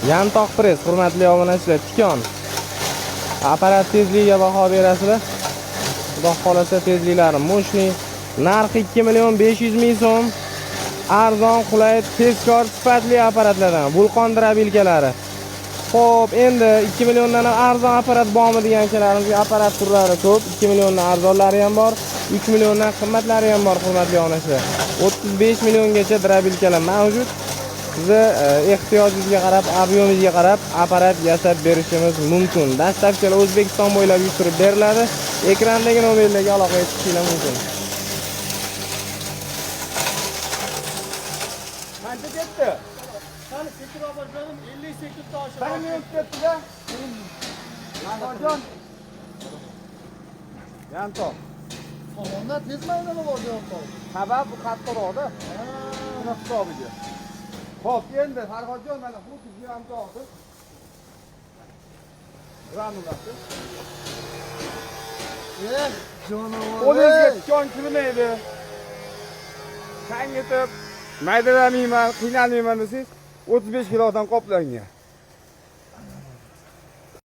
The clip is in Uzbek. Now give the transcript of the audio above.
Yantoq press, hurmatli obunachilar, tikon. Apparat tezligiga baho berasizlar. Xudo xolasa tezliklari mo'shni. Narxi 2.500.000 so'm. Arzon, qulay, tezkor, sifatli apparatlardan. Vulqon drobilkalari. Xo'p, endi 2 milliondan arzon apparat bormi deganchilarimizga apparat turlari ko'p. 2 milliondan arzonlari ham bor, 3 milliondan qimmatlari ham bor, hurmatli obunachilar. 35 milliongacha drobilkalar mavjud. Sizni ehtiyojingizga qarab, ob'yomingizga qarab apparat yasab berishimiz mumkin. Dastlabki O'zbekiston bo'ylab yurib beriladi. Ekrandagi nomerlarga aloqa etishingiz mumkin. Qancha ketdi? Qani sektor obajonim 50 sektorda oshib. Bir minut ketdi-da. Obajon. Yantoq. Onda tez maydonga borgan qol. Sabab bu qattiqroqda. Buni hisobiga. Xo'p, endi Farhodjon mana bu tizimni yantoqdi. Ramulasi. Jonivor. Qo'lingizga tikon kirmaydi. Chang yetib, maydalamayman, qiynalmayman desangiz 35 kilodan qoplangan.